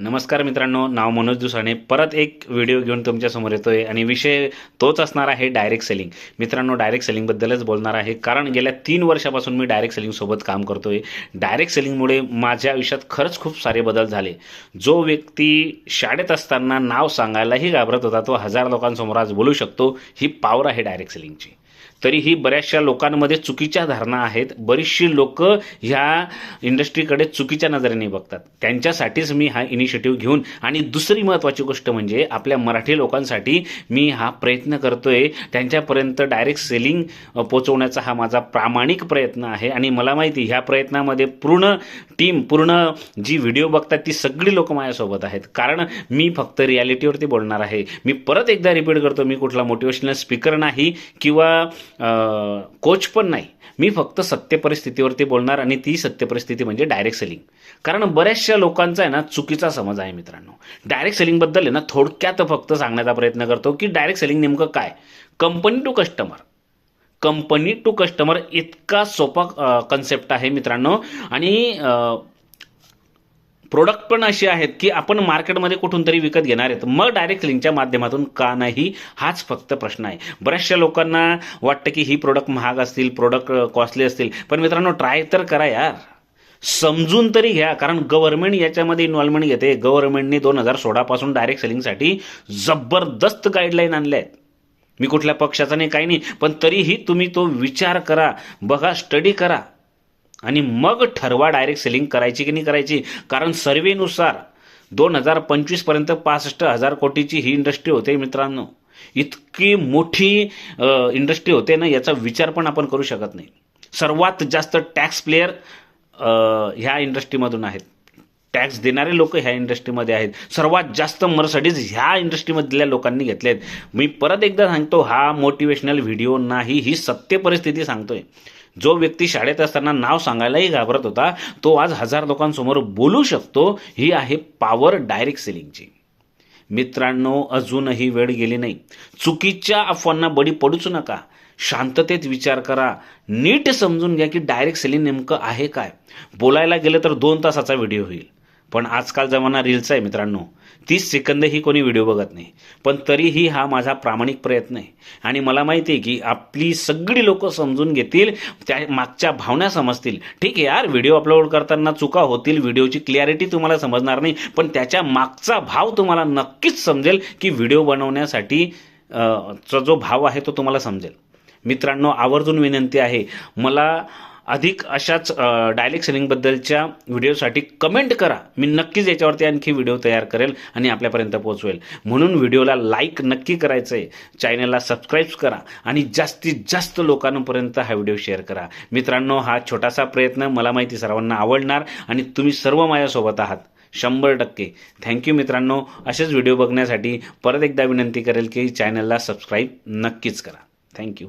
नमस्कार मित्रांनो, नाव मनोज दुसाणे परत एक व्हिडिओ घेऊन तुमच्यासमोर येतोय आणि विषय तोच असणार आहे डायरेक्ट सेलिंग. मित्रांनो, डायरेक्ट सेलिंगबद्दलच बोलणार आहे, कारण गेल्या 3 वर्षापासून मी डायरेक्ट सेलिंगसोबत काम करतोय. डायरेक्ट सेलिंगमुळे माझ्या आयुष्यात खरंच खूप सारे बदल झाले. जो व्यक्ती शाळेत असताना नाव सांगायलाही घाबरत होता, तो 1000 लोकांसमोर आज बोलू शकतो. ही पॉवर आहे डायरेक्ट सेलिंगची. तरीही बऱ्याचशा लोकांमध्ये चुकीच्या धारणा आहेत. बरीचशी लोक ह्या इंडस्ट्रीकडे चुकीच्या नजरेने बघतात. त्यांच्यासाठीच मी हा इनिशिएटिव्ह घेऊन, आणि दुसरी महत्त्वाची गोष्ट म्हणजे आपल्या मराठी लोकांसाठी मी हा प्रयत्न करतोय. त्यांच्यापर्यंत डायरेक्ट सेलिंग पोचवण्याचा हा माझा प्रामाणिक प्रयत्न आहे. आणि मला माहिती ह्या प्रयत्नामध्ये पूर्ण टीम, पूर्ण जी व्हिडिओ बघतात ती सगळी लोक माझ्यासोबत आहेत. कारण मी फक्त रियालिटीवरती बोलणार आहे. मी परत एकदा रिपीट करतो, मी कुठला मोटिवेशनल स्पीकर नाही किंवा कोच पण नाही. मी फक्त सत्य परिस्थितीवरती बोलणार, आणि ती सत्य परिस्थिती म्हणजे डायरेक्ट सेलिंग. कारण बऱ्याचशा लोकांचा आहे ना चुकीचा समज आहे मित्रांनो. डायरेक्ट सेलिंगबद्दल आहे ना थोडक्यात फक्त सांगण्याचा प्रयत्न करतो की डायरेक्ट सेलिंग नेमकं काय. कंपनी टू कस्टमर इतका सोपा कन्सेप्ट आहे मित्रांनो. आणि प्रोडक्ट पण असे आहेत की आपण मार्केटमध्ये कुठून तरी विकत घेणार आहेत, मग डायरेक्ट सेलिंगच्या माध्यमातून का नाही, हाच फक्त प्रश्न आहे. बऱ्याचशा लोकांना वाटतं की ही प्रोडक्ट महाग असतील, प्रोडक्ट कॉस्टली असतील. पण मित्रांनो, ट्राय तर करा यार, समजून तरी घ्या. कारण गव्हर्नमेंट याच्यामध्ये इन्व्हॉल्वमेंट घेते. गव्हर्नमेंटने 2016 पासून डायरेक्ट सेलिंगसाठी जबरदस्त गाईडलाईन आणल्या आहेत. मी कुठल्या पक्षाचा नाही, काही नाही, पण तरीही तुम्ही तो विचार करा, बघा, स्टडी करा, आणि मग ठरवा डायरेक्ट सेलिंग करायची की नाही करायची. कारण सर्वेनुसार 2025 पर्यंत 65,000 कोटीची ही इंडस्ट्री होते मित्रांनो. इतकी मोठी इंडस्ट्री होते ना, याचा विचार पण आपण करू शकत नाही. सर्वात जास्त टॅक्स प्लेयर ह्या इंडस्ट्रीमधून आहेत. टॅक्स देणारे लोक ह्या इंडस्ट्रीमध्ये आहेत. सर्वात जास्त मर्सिडीज ह्या इंडस्ट्रीमधल्या लोकांनी घेतलेत. मी परत एकदा सांगतो, हा मोटिवेशनल व्हिडिओ नाही, ही सत्य परिस्थिती सांगतोय. जो व्यक्ती शाळेत असताना नाव सांगायलाही घाबरत होता, तो आज 1000 लोकांसमोर बोलू शकतो. ही आहे पॉवर डायरेक्ट सेलिंगची. मित्रांनो, अजूनही वेळ गेली नाही. चुकीच्या अफवांना बळी पडूच नका. शांततेत विचार करा, नीट समजून घ्या की डायरेक्ट सेलिंग नेमकं आहे काय. बोलायला गेलं तर 2 तासाचा व्हिडिओ होईल, पण आजकाल जमाना रील्सचा आहे मित्रांनो. 30 सेकंदही कोणी व्हिडिओ बघत नाही. पण तरीही हा माझा प्रामाणिक प्रयत्न आहे. आणि मला माहिती आहे की आपली सगळी लोक समजून घेतील, त्या मागच्या भावना समजतील. ठीक आहे यार, व्हिडिओ अपलोड करताना चुका होतील, व्हिडिओची क्लॅरिटी तुम्हाला समजणार नाही, पण त्याच्या मागचा भाव तुम्हाला नक्कीच समजेल की व्हिडिओ बनवण्यासाठी जो भाव आहे तो तुम्हाला समजेल. मित्रांनो, आवर्जून विनंती आहे, मला अधिक अशाच डायरेक्ट सेलिंगबद्दलच्या व्हिडिओसाठी कमेंट करा. मी नक्कीच याच्यावरती आणखी व्हिडिओ तयार करेल आणि आपल्यापर्यंत पोहोचवेल. म्हणून व्हिडिओला लाईक नक्की करायचं आहे, चॅनलला सबस्क्राईब करा, आणि जास्तीत जास्त लोकांपर्यंत हा व्हिडिओ शेअर करा. मित्रांनो, हा छोटासा प्रयत्न मला माहिती सर्वांना आवडणार, आणि तुम्ही सर्व माझ्यासोबत आहात 100%. थँक्यू मित्रांनो. असेच व्हिडिओ बघण्यासाठी परत एकदा विनंती करेल की चॅनलला सबस्क्राईब नक्कीच करा. थँक्यू.